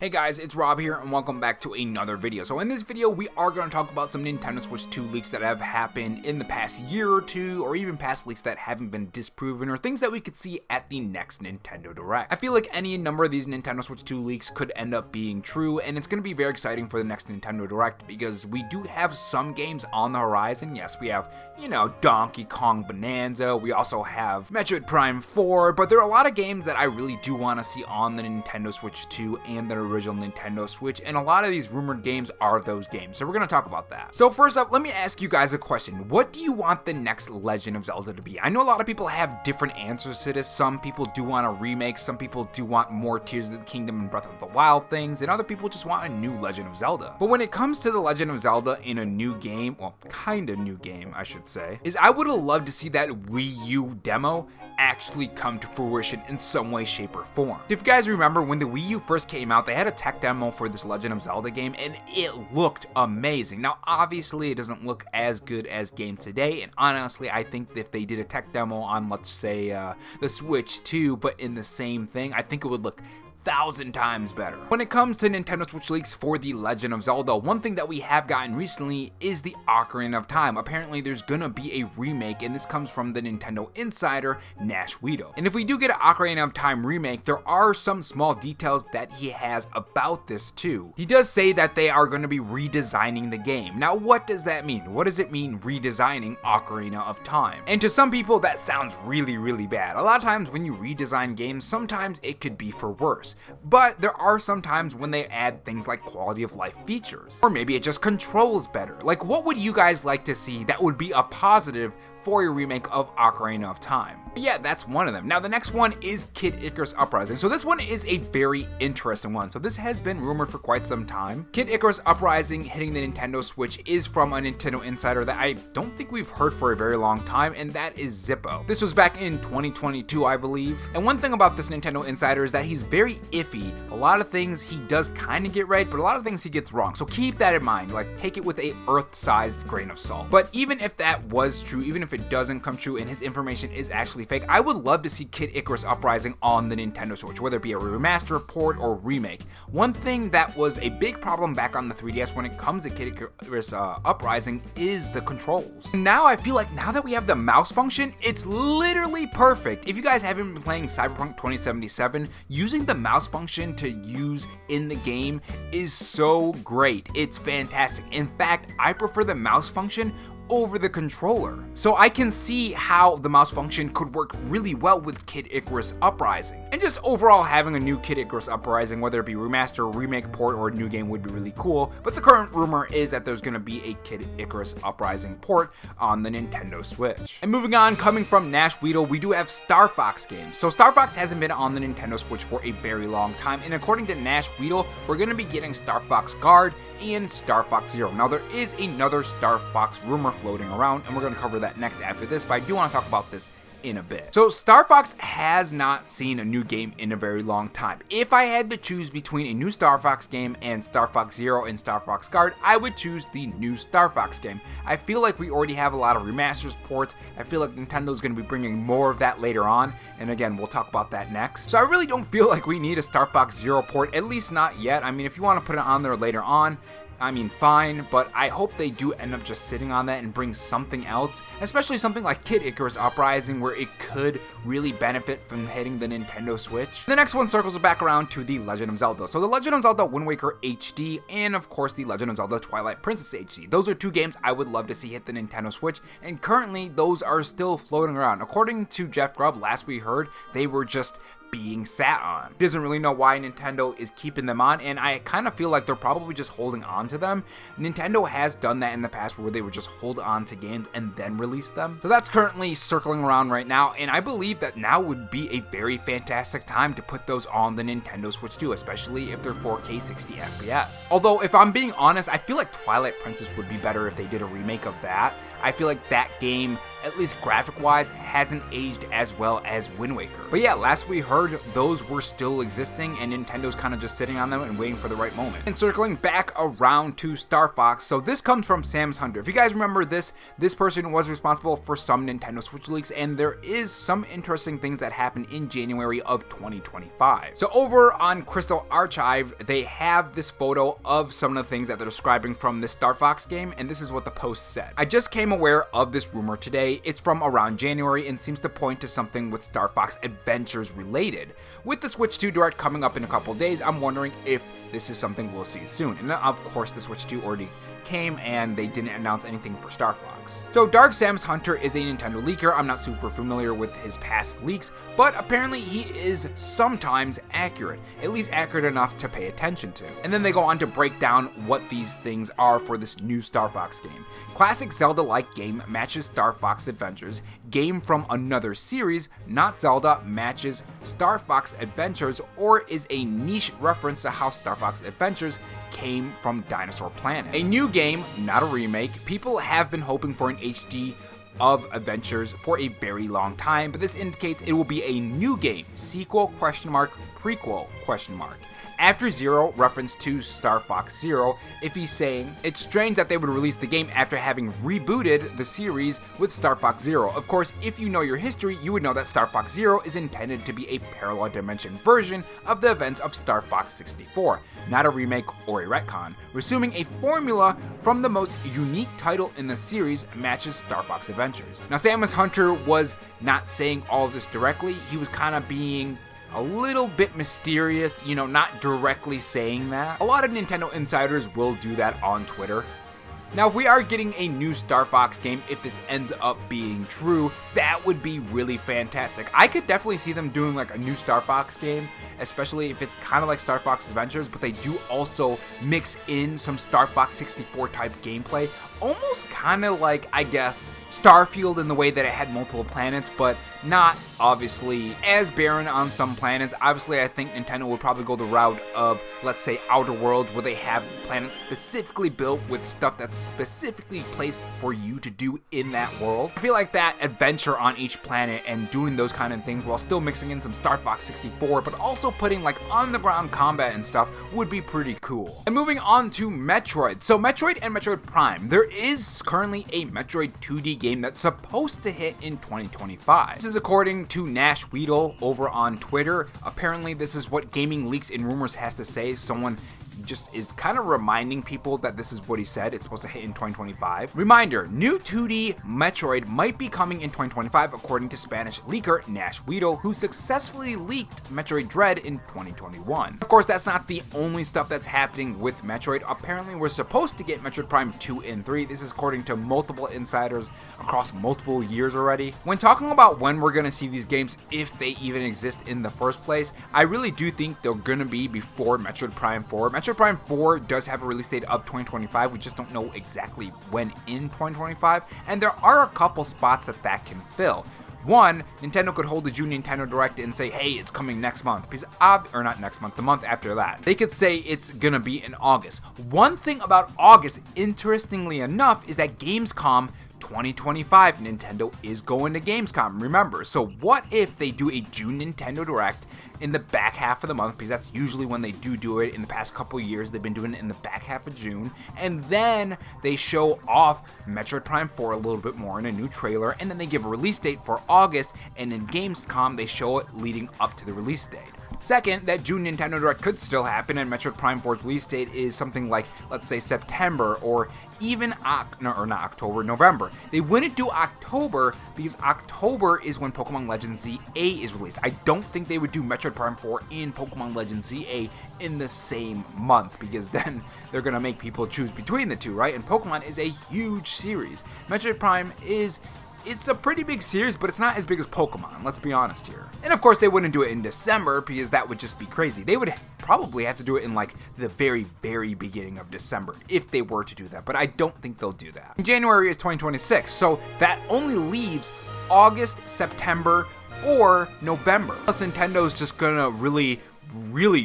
Hey guys, it's Rob here and welcome back to another video. So in this video, we are going to talk about some Nintendo Switch 2 leaks that have happened in the past year or two, or even past leaks that haven't been disproven, or things that we could see at the next Nintendo Direct. I feel like any number of these Nintendo Switch 2 leaks could end up being true, and it's going to be very exciting for the next Nintendo Direct because we do have some games on the horizon. Yes, we have, Donkey Kong Bonanza, we also have Metroid Prime 4, but there are a lot of games that I really do want to see on the Nintendo Switch 2 and the original Nintendo Switch, and a lot of these rumored games are those games, so we're going to talk about that. So first up, let me ask you guys a question. What do you want the next Legend of Zelda to be? I know a lot of people have different answers to this. Some people do want a remake, some people do want more Tears of the Kingdom and Breath of the Wild things, and other people just want a new Legend of Zelda. But when it comes to the Legend of Zelda in a new game, well, kind of new game, I should say, is I would have loved to see that Wii U demo actually come to fruition in some way, shape, or form. If you guys remember, when the Wii U first came out, they had a tech demo for this Legend of Zelda game, and it looked amazing. Now, obviously, it doesn't look as good as games today, and honestly, I think if they did a tech demo on, let's say, the Switch 2, but in the same thing, I think it would look 1,000 times better. When it comes to Nintendo Switch leaks for the Legend of Zelda, one thing that we have gotten recently is the Ocarina of Time. Apparently there's gonna be a remake, and this comes from the Nintendo insider Nash Weedle. And if we do get an Ocarina of Time remake, there are some small details that he has about this too. He does say that they are going to be redesigning the game. Now what does that mean? What does it mean redesigning Ocarina of Time? And to some people that sounds really bad. A lot of times when you redesign games, sometimes it could be for worse. But there are some times when they add things like quality of life features, or maybe it just controls better. Like, what would you guys like to see that would be a positive for a remake of Ocarina of Time? But yeah, that's one of them. Now the next one is Kid Icarus Uprising. So this one is a very interesting one. So this has been rumored for quite some time. Kid Icarus Uprising hitting the Nintendo Switch is from a Nintendo insider that I don't think we've heard for a very long time, and that is Zippo. This was back in 2022, I believe. And one thing about this Nintendo insider is that he's very iffy. A lot of things he does kind of get right, but a lot of things he gets wrong. So keep that in mind. Like, take it with a Earth-sized grain of salt. But even if that was true, even if it doesn't come true and his information is actually fake, I would love to see Kid Icarus Uprising on the Nintendo Switch, whether it be a remaster, port, or remake. One thing that was a big problem back on the 3DS when it comes to Kid Icarus Uprising is the controls. Now I feel like now that we have the mouse function, it's literally perfect. If you guys haven't been playing Cyberpunk 2077, using the mouse function to use in the game is so great. It's fantastic. In fact, I prefer the mouse function over the controller. So I can see how the mouse function could work really well with Kid Icarus Uprising. And just overall having a new Kid Icarus Uprising, whether it be remaster, remake, port, or a new game would be really cool. But the current rumor is that there's gonna be a Kid Icarus Uprising port on the Nintendo Switch. And moving on, coming from Nash Weedle, we do have Star Fox games. So Star Fox hasn't been on the Nintendo Switch for a very long time, and according to Nash Weedle, we're gonna be getting Star Fox Guard and Star Fox Zero. Now there is another Star Fox rumor floating around, and we're going to cover that next after this, but I do want to talk about this in a bit. So Star Fox has not seen a new game in a very long time. If I had to choose between a new Star Fox game and Star Fox Zero and Star Fox Guard, I would choose the new Star Fox game. I feel like we already have a lot of remasters ports. I feel like Nintendo's going to be bringing more of that later on, and again, we'll talk about that next. So I really don't feel like we need a Star Fox Zero port, at least not yet. I mean, if you want to put it on there later on, I mean, fine, but I hope they do end up just sitting on that and bring something else, especially something like Kid Icarus Uprising, where it could really benefit from hitting the Nintendo Switch. The next one circles back around to the Legend of Zelda. So the Legend of Zelda Wind Waker HD, and of course the Legend of Zelda Twilight Princess HD. Those are two games I would love to see hit the Nintendo Switch, and currently those are still floating around. According to Jeff Grubb, last we heard, they were just being sat on. He doesn't really know why Nintendo is keeping them on, and I kind of feel like they're probably just holding on to them. Nintendo has done that in the past where they would just hold on to games and then release them. So that's currently circling around right now, and I believe that now would be a very fantastic time to put those on the Nintendo Switch too, especially if they're 4K 60 FPS. Although, if I'm being honest, I feel like Twilight Princess would be better if they did a remake of that. I feel like that game at least graphic-wise, hasn't aged as well as Wind Waker. But yeah, last we heard, those were still existing, and Nintendo's kind of just sitting on them and waiting for the right moment. And circling back around to Star Fox, so this comes from Sam's Hunter. If you guys remember this person was responsible for some Nintendo Switch leaks, and there is some interesting things that happened in January of 2025. So over on Crystal Archive, they have this photo of some of the things that they're describing from this Star Fox game, and this is what the post said. I just came aware of this rumor today. It's from around January and seems to point to something with Star Fox Adventures related. With the Switch 2 Direct coming up in a couple days, I'm wondering if this is something we'll see soon. And of course, the Switch 2 already came and they didn't announce anything for Star Fox. So Dark Sam's Hunter is a Nintendo leaker. I'm not super familiar with his past leaks, but apparently he is sometimes accurate, at least accurate enough to pay attention to. And then they go on to break down what these things are for this new Star Fox game. Classic Zelda-like game matches Star Fox Adventures. Game from another series, not Zelda, matches Star Fox Adventures, or is a niche reference to how Star Fox Adventures came from Dinosaur Planet. A new game, not a remake. People have been hoping for an HD of Adventures for a very long time, but this indicates it will be a new game. Sequel, prequel, After Zero, reference to Star Fox Zero, if he's saying, it's strange that they would release the game after having rebooted the series with Star Fox Zero. Of course, if you know your history, you would know that Star Fox Zero is intended to be a parallel dimension version of the events of Star Fox 64, not a remake or a retcon. Resuming a formula from the most unique title in the series matches Star Fox Adventures. Now, Samus Hunter was not saying all of this directly. He was kind of being a little bit mysterious, not directly saying that. A lot of Nintendo insiders will do that on Twitter. Now, if we are getting a new Star Fox game, if this ends up being true, that would be really fantastic. I could definitely see them doing like a new Star Fox game, especially if it's kind of like Star Fox Adventures, but they do also mix in some Star Fox 64 type gameplay, almost kind of like, I guess, Starfield in the way that it had multiple planets, but not obviously as barren on some planets. Obviously, I think Nintendo would probably go the route of, let's say, Outer Worlds, where they have planets specifically built with stuff that's specifically placed for you to do in that world. I feel like that adventure on each planet and doing those kind of things while still mixing in some Star Fox 64, but also putting like on the ground combat and stuff would be pretty cool. And moving on to Metroid. So Metroid and Metroid Prime. There is currently a Metroid 2D game that's supposed to hit in 2025. This is according to Nash Weedle over on Twitter. Apparently this is what Gaming Leaks and Rumors has to say. Someone just is kind of reminding people that this is what he said. It's supposed to hit in 2025. Reminder, new 2D Metroid might be coming in 2025 according to Spanish leaker Nash Weedle, who successfully leaked Metroid Dread in 2021. Of course, that's not the only stuff that's happening with Metroid. Apparently, we're supposed to get Metroid Prime 2 and 3. This is according to multiple insiders across multiple years already. When talking about when we're going to see these games, if they even exist in the first place, I really do think they're going to be before Metroid Prime 4. Metroid Prime 4 does have a release date of 2025. We just don't know exactly when in 2025, and there are a couple spots that can fill. One, Nintendo could hold the June Nintendo Direct and say, hey, it's coming next month, because or not next month, the month after that. They could say it's gonna be in August. One thing about August, interestingly enough, is that Gamescom 2025, Nintendo is going to Gamescom, remember. So what if they do a June Nintendo Direct in the back half of the month, because that's usually when they do it. In the past couple years, they've been doing it in the back half of June, and then they show off Metroid Prime 4 a little bit more in a new trailer, and then they give a release date for August, and in Gamescom, they show it leading up to the release date. Second, that June Nintendo Direct could still happen, and Metroid Prime 4's release date is something like, let's say, September, or even November. They wouldn't do October, because October is when Pokemon Legends ZA is released. I don't think they would do Metroid Prime 4 and Pokemon Legends ZA in the same month, because then they're gonna make people choose between the two, right? And Pokemon is a huge series. Metroid Prime it's a pretty big series, but it's not as big as Pokemon, let's be honest here. And of course, they wouldn't do it in December, because that would just be crazy. They would probably have to do it in like the very, very beginning of December, if they were to do that, but I don't think they'll do that. And January is 2026, so that only leaves August, September, or November. Plus, Nintendo's just gonna really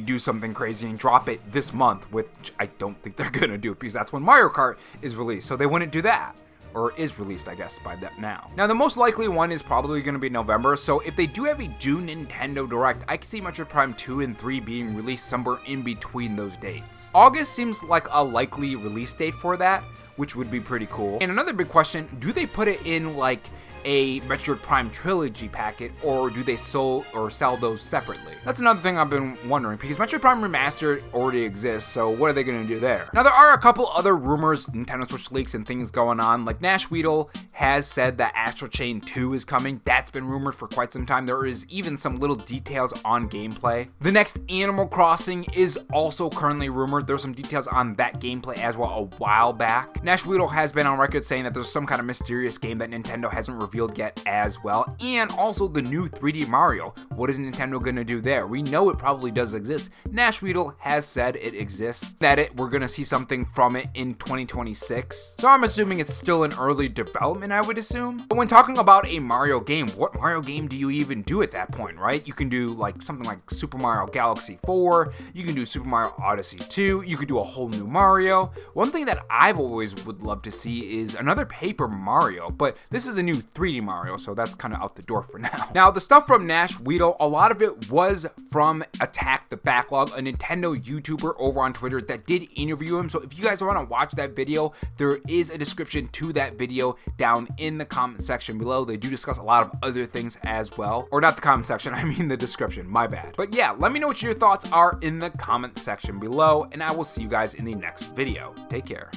do something crazy and drop it this month, which I don't think they're gonna do, because that's when Mario Kart is released, so they wouldn't do that. or is released, I guess, by that now. Now, the most likely one is probably going to be November, so if they do have a June Nintendo Direct, I can see Metroid Prime 2 and 3 being released somewhere in between those dates. August seems like a likely release date for that, which would be pretty cool. And another big question, do they put it in like a Metroid Prime trilogy packet, or do they sell those separately? That's another thing I've been wondering, because Metroid Prime Remastered already exists, so what are they going to do there? Now, there are a couple other rumors, Nintendo Switch leaks and things going on, like Nash Weedle has said that Astral Chain 2 is coming. That's been rumored for quite some time. There is even some little details on gameplay. The next Animal Crossing is also currently rumored. There's some details on that gameplay as well a while back. Nash Weedle has been on record saying that there's some kind of mysterious game that Nintendo hasn't revealed yet as well, and also the new 3D Mario. What is Nintendo gonna do there? We know it probably does exist. Nash Weedle has said it exists, that we're gonna see something from it in 2026. So I'm assuming it's still in early development, I would assume. But when talking about a Mario game, what Mario game do you even do at that point, right? You can do like something like Super Mario Galaxy 4, you can do Super Mario Odyssey 2, you could do a whole new Mario. One thing that I've always would love to see is another Paper Mario, but this is a new 3D Mario, so that's kind of out the door for now. Now, the stuff from Nash Weedle, a lot of it was from Attack the Backlog, a Nintendo YouTuber over on Twitter that did interview him. So if you guys want to watch that video, there is a description to that video down in the comment section below. They do discuss a lot of other things as well. Or not the comment section, I mean the description, my bad. But yeah, let me know what your thoughts are in the comment section below, and I will see you guys in the next video. Take care.